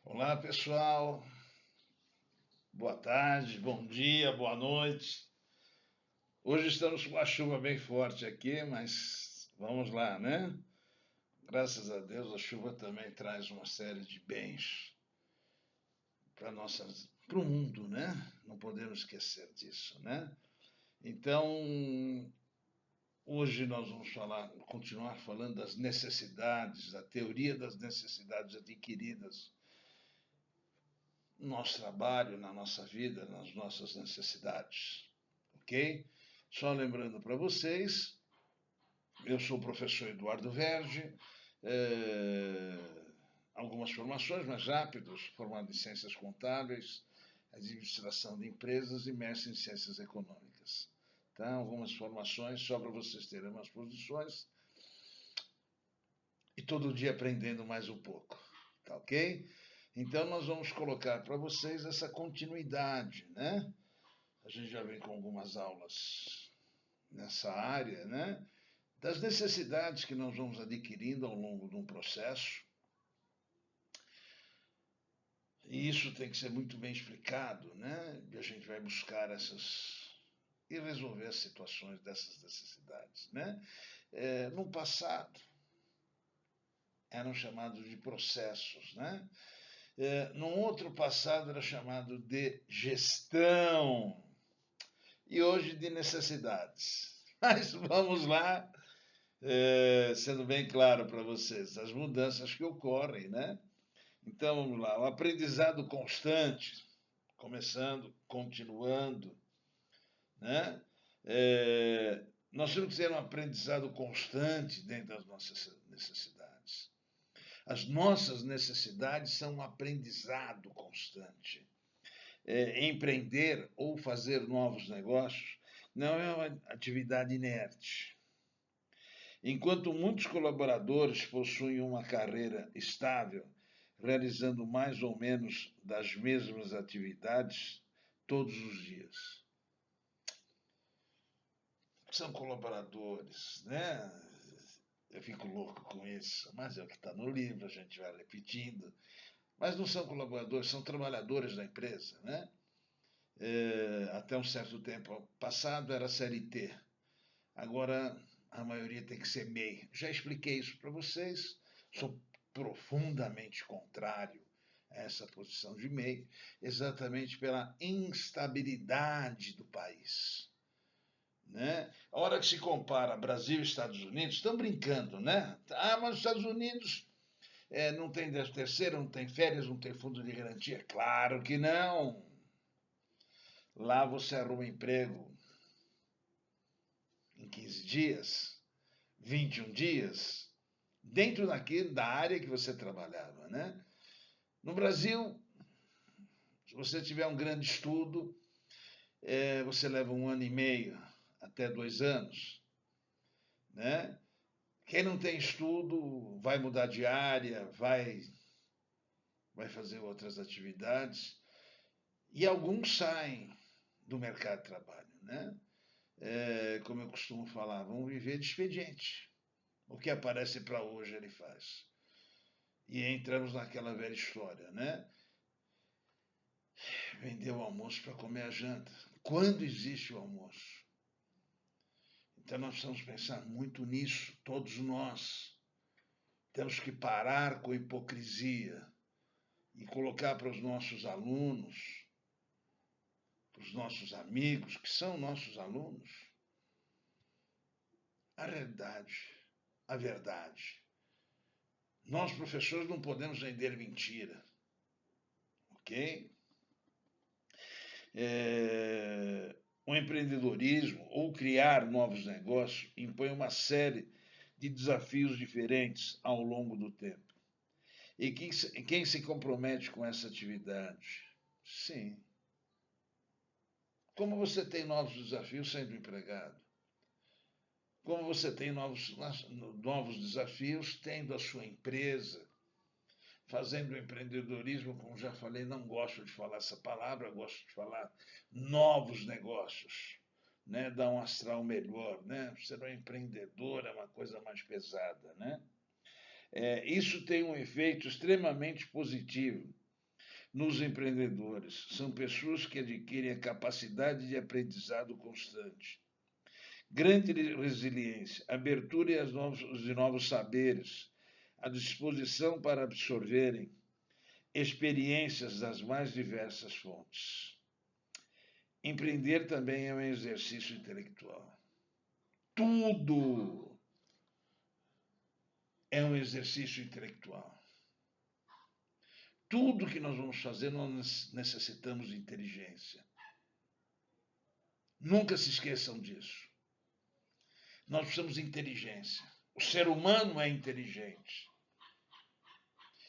Olá, pessoal. Boa tarde, bom dia, boa noite. Hoje estamos com uma chuva bem forte aqui, mas vamos lá, né? Graças a Deus, a chuva também traz uma série de bens para o mundo, né? Não podemos esquecer disso, né? Então, hoje nós vamos continuar falando das necessidades, da teoria das necessidades adquiridas no nosso trabalho, na nossa vida, nas nossas necessidades, ok? Só lembrando para vocês, eu sou o professor Eduardo Verge, algumas formações mais rápidas, formado em ciências contábeis, administração de empresas e mestre em ciências econômicas. Tá? Algumas formações só para vocês terem umas posições e todo dia aprendendo mais um pouco, tá ok? Então nós vamos colocar para vocês essa continuidade, né? A gente já vem com algumas aulas nessa área, né? Das necessidades que nós vamos adquirindo ao longo de um processo. E isso tem que ser muito bem explicado, né? E a gente vai buscar essas e resolver as situações dessas necessidades, né? No passado eram chamados de processos, né? Num outro passado era chamado de gestão e hoje de necessidades. Mas vamos lá, sendo bem claro para vocês, as mudanças que ocorrem, né? Então vamos lá, o aprendizado constante, começando, continuando, né? Nós temos que ter um aprendizado constante dentro das nossas necessidades. As nossas necessidades são um aprendizado constante. Empreender ou fazer novos negócios não é uma atividade inerte. Enquanto muitos colaboradores possuem uma carreira estável, realizando mais ou menos das mesmas atividades todos os dias. São colaboradores, né? Eu fico louco com isso, mas é o que está no livro, a gente vai repetindo. Mas não são colaboradores, são trabalhadores da empresa, né? Até um certo tempo passado era CLT, agora a maioria tem que ser MEI. Já expliquei isso para vocês, sou profundamente contrário a essa posição de MEI, exatamente pela instabilidade do país. Né? A hora que se compara Brasil e Estados Unidos, estão brincando, né? Ah, mas os Estados Unidos não tem 13º, não tem férias, não tem fundo de garantia. Claro que não. Lá você arruma emprego em 15 dias, 21 dias, dentro da área que você trabalhava, né? No Brasil, se você tiver um grande estudo, você leva 1 ano e meio até 2 anos, né? Quem não tem estudo vai mudar de área, vai fazer outras atividades e alguns saem do mercado de trabalho, né? Como eu costumo falar, vão viver de expediente. O que aparece para hoje ele faz. E entramos naquela velha história, né? Vender o almoço para comer a janta. Quando existe o almoço? Então nós precisamos pensar muito nisso, todos nós. Temos que parar com a hipocrisia e colocar para os nossos alunos, para os nossos amigos, que são nossos alunos, a realidade, a verdade. Nós, professores, não podemos vender mentira, ok? O empreendedorismo ou criar novos negócios impõe uma série de desafios diferentes ao longo do tempo. E quem se compromete com essa atividade? Sim. Como você tem novos desafios sendo empregado? Como você tem novos desafios tendo a sua empresa, fazendo empreendedorismo, como já falei, não gosto de falar essa palavra, gosto de falar novos negócios, né? Dar um astral melhor, né? Ser um empreendedor é uma coisa mais pesada, né? Isso tem um efeito extremamente positivo nos empreendedores. São pessoas que adquirem a capacidade de aprendizado constante, grande resiliência, abertura de novos saberes, a disposição para absorverem experiências das mais diversas fontes. Empreender também é um exercício intelectual. Tudo é um exercício intelectual. Tudo que nós vamos fazer, nós necessitamos de inteligência. Nunca se esqueçam disso. Nós precisamos de inteligência. O ser humano é inteligente.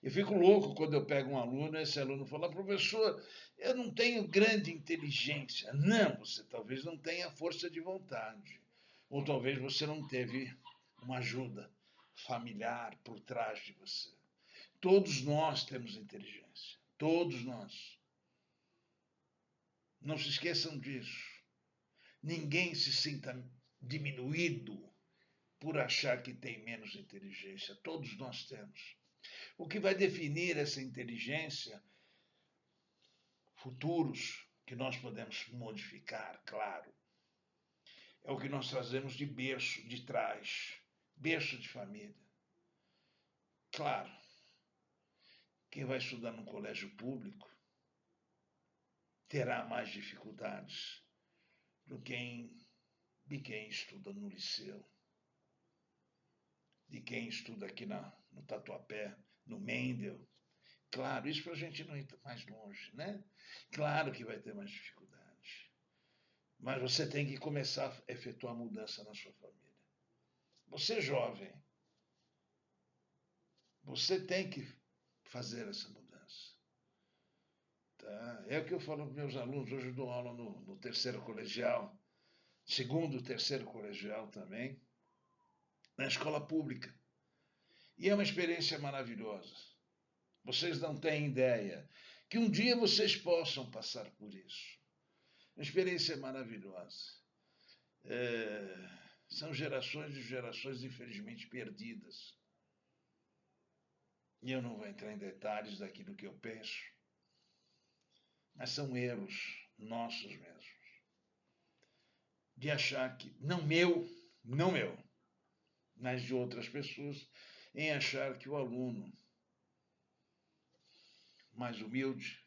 Eu fico louco quando eu pego um aluno e esse aluno fala, professor, eu não tenho grande inteligência. Não, você talvez não tenha força de vontade. Ou talvez você não teve uma ajuda familiar por trás de você. Todos nós temos inteligência. Todos nós. Não se esqueçam disso. Ninguém se sinta diminuído por achar que tem menos inteligência. Todos nós temos. O que vai definir essa inteligência, futuros que nós podemos modificar, claro, é o que nós trazemos de berço, de trás, berço de família. Claro, quem vai estudar no colégio público terá mais dificuldades do que de quem estuda no liceu, de quem estuda aqui no Tatuapé, no Mendel. Claro, isso para a gente não ir mais longe, né? Claro que vai ter mais dificuldade. Mas você tem que começar a efetuar mudança na sua família. Você jovem, você tem que fazer essa mudança. Tá? É o que eu falo para meus alunos. Hoje eu dou aula no terceiro colegial, segundo, terceiro colegial também, na escola pública. E é uma experiência maravilhosa. Vocês não têm ideia que um dia vocês possam passar por isso. Uma experiência maravilhosa. São gerações e gerações, infelizmente, perdidas. E eu não vou entrar em detalhes daquilo que eu penso, mas são erros nossos mesmos. De achar que, não meu, mas de outras pessoas, em achar que o aluno mais humilde,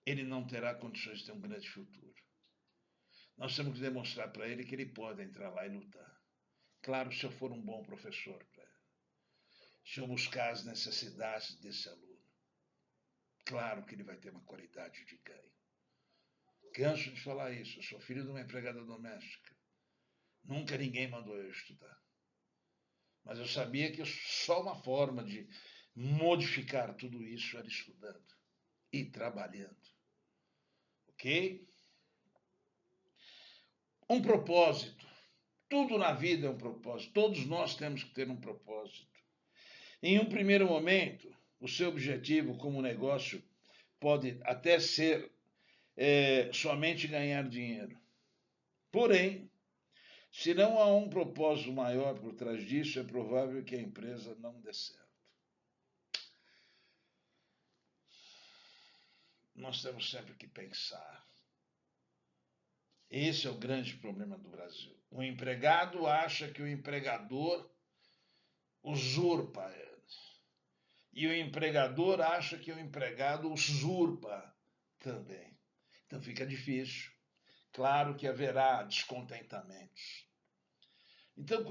ele não terá condições de ter um grande futuro. Nós temos que demonstrar para ele que ele pode entrar lá e lutar. Claro, se eu for um bom professor para ele. Se eu buscar as necessidades desse aluno. Claro que ele vai ter uma qualidade de ganho. Canso de falar isso. Eu sou filho de uma empregada doméstica. Nunca ninguém mandou eu estudar. Mas eu sabia que só uma forma de modificar tudo isso era estudando e trabalhando. Ok? Um propósito. Tudo na vida é um propósito. Todos nós temos que ter um propósito. Em um primeiro momento, o seu objetivo como negócio pode até ser somente ganhar dinheiro. Porém, se não há um propósito maior por trás disso, é provável que a empresa não dê certo. Nós temos sempre que pensar. Esse é o grande problema do Brasil. O empregado acha que o empregador usurpa ele. E o empregador acha que o empregado usurpa também. Então fica difícil. Claro que haverá descontentamentos. Então,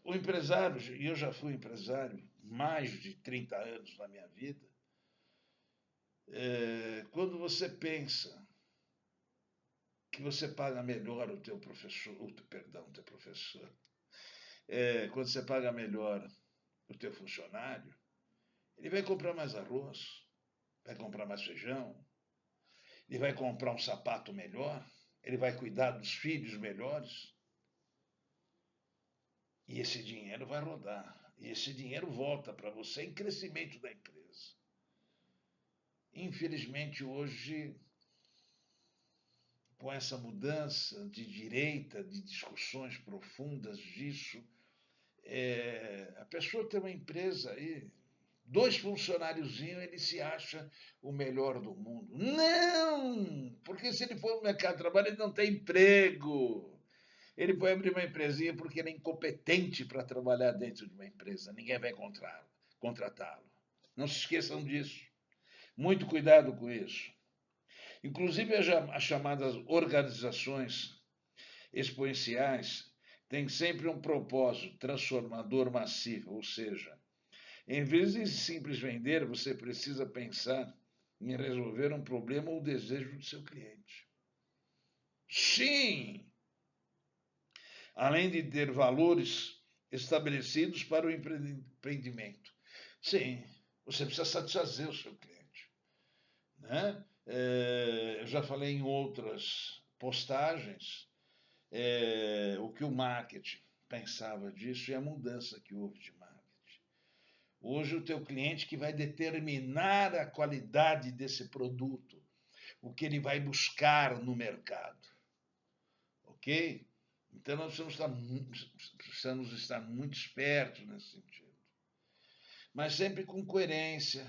o empresário, e eu já fui empresário mais de 30 anos na minha vida, quando você pensa que você paga melhor o teu professor, quando você paga melhor o teu funcionário, ele vai comprar mais arroz, vai comprar mais feijão, ele vai comprar um sapato melhor, ele vai cuidar dos filhos melhores. E esse dinheiro vai rodar. E esse dinheiro volta para você em crescimento da empresa. Infelizmente, hoje, com essa mudança de direita, de discussões profundas disso, a pessoa tem uma empresa aí 2 funcionáriozinhos, ele se acha o melhor do mundo. Não! Porque se ele for no mercado de trabalho, ele não tem emprego. Ele vai abrir uma empresinha porque ele é incompetente para trabalhar dentro de uma empresa. Ninguém vai contratá-lo. Não se esqueçam disso. Muito cuidado com isso. Inclusive, as chamadas organizações exponenciais têm sempre um propósito transformador massivo, ou seja, em vez de simples vender, você precisa pensar em resolver um problema ou desejo do seu cliente. Sim! Além de ter valores estabelecidos para o empreendimento. Sim, você precisa satisfazer o seu cliente. Né? Eu já falei em outras postagens o que o marketing pensava disso e a mudança que houve de marketing. Hoje o teu cliente que vai determinar a qualidade desse produto, o que ele vai buscar no mercado, ok? Então nós precisamos estar muito espertos nesse sentido, mas sempre com coerência,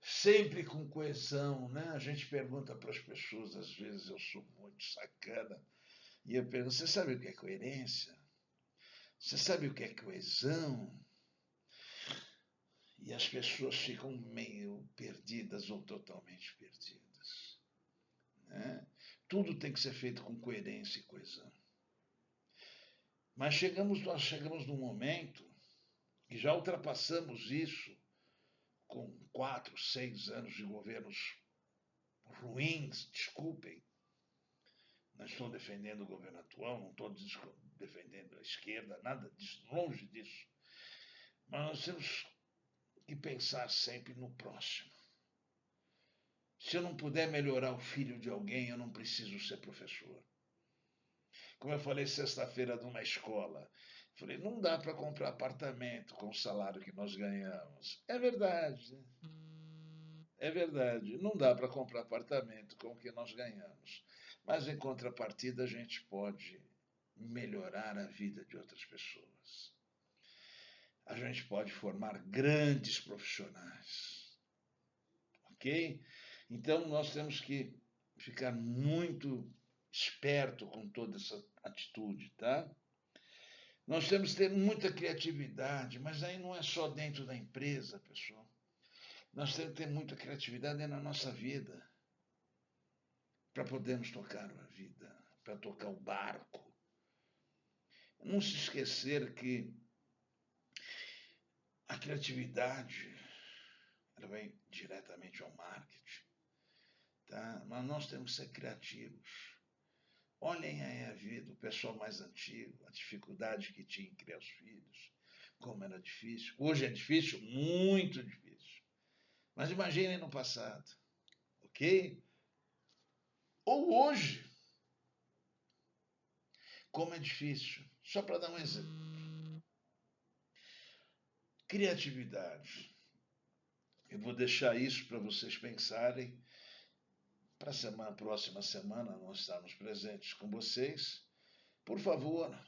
sempre com coesão, né? A gente pergunta para as pessoas, às vezes eu sou muito sacana, e eu pergunto, você sabe o que é coerência? Você sabe o que é coesão? E as pessoas ficam meio perdidas ou totalmente perdidas. Né? Tudo tem que ser feito com coerência e coesão. Mas nós chegamos num momento que já ultrapassamos isso com 4, 6 anos de governos ruins, desculpem. Não estou defendendo o governo atual, não estou defendendo a esquerda, nada disso, longe disso. Mas nós temos que pensar sempre no próximo. Se eu não puder melhorar o filho de alguém, eu não preciso ser professor. Como eu falei sexta-feira numa escola, falei, não dá para comprar apartamento com o salário que nós ganhamos. É verdade. É verdade. Não dá para comprar apartamento com o que nós ganhamos. Mas em contrapartida, a gente pode melhorar a vida de outras pessoas. A gente pode formar grandes profissionais. Ok? Então nós temos que ficar muito esperto com toda essa atitude, tá? Nós temos que ter muita criatividade, mas aí não é só dentro da empresa, pessoal. Nós temos que ter muita criatividade na nossa vida para podermos tocar a vida, para tocar o barco. Não se esquecer que a criatividade ela vem diretamente ao marketing, tá? Mas nós temos que ser criativos. Olhem aí a vida, o pessoal mais antigo, a dificuldade que tinha em criar os filhos, como era difícil. Hoje é difícil, muito difícil. Mas imaginem no passado, ok? Ou hoje, como é difícil. Só para dar um exemplo. Criatividade. Eu vou deixar isso para vocês pensarem. Para a próxima semana nós estarmos presentes com vocês. Por favor,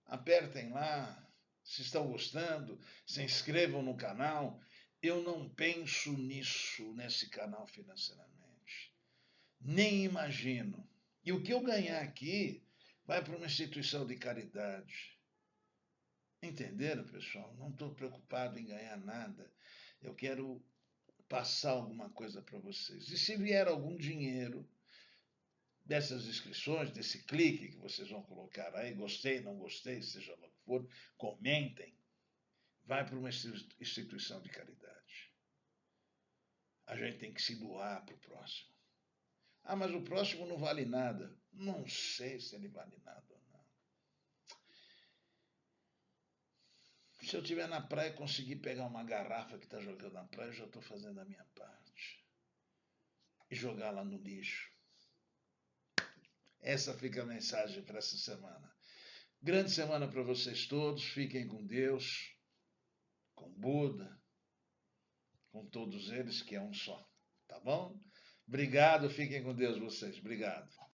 apertem lá, se estão gostando, se inscrevam no canal. Eu não penso nisso, nesse canal financeiramente. Nem imagino. E o que eu ganhar aqui vai para uma instituição de caridade. Entenderam, pessoal? Não estou preocupado em ganhar nada. Eu quero passar alguma coisa para vocês. E se vier algum dinheiro dessas inscrições, desse clique que vocês vão colocar aí, gostei, não gostei, seja lá o que for, comentem, vai para uma instituição de caridade. A gente tem que se doar para o próximo. Ah, mas o próximo não vale nada. Não sei se ele vale nada ou não. Se eu estiver na praia e conseguir pegar uma garrafa que está jogando na praia, eu já estou fazendo a minha parte. E jogar lá no lixo. Essa fica a mensagem para essa semana. Grande semana para vocês todos. Fiquem com Deus, com Buda, com todos eles, que é um só. Tá bom? Obrigado. Fiquem com Deus vocês. Obrigado.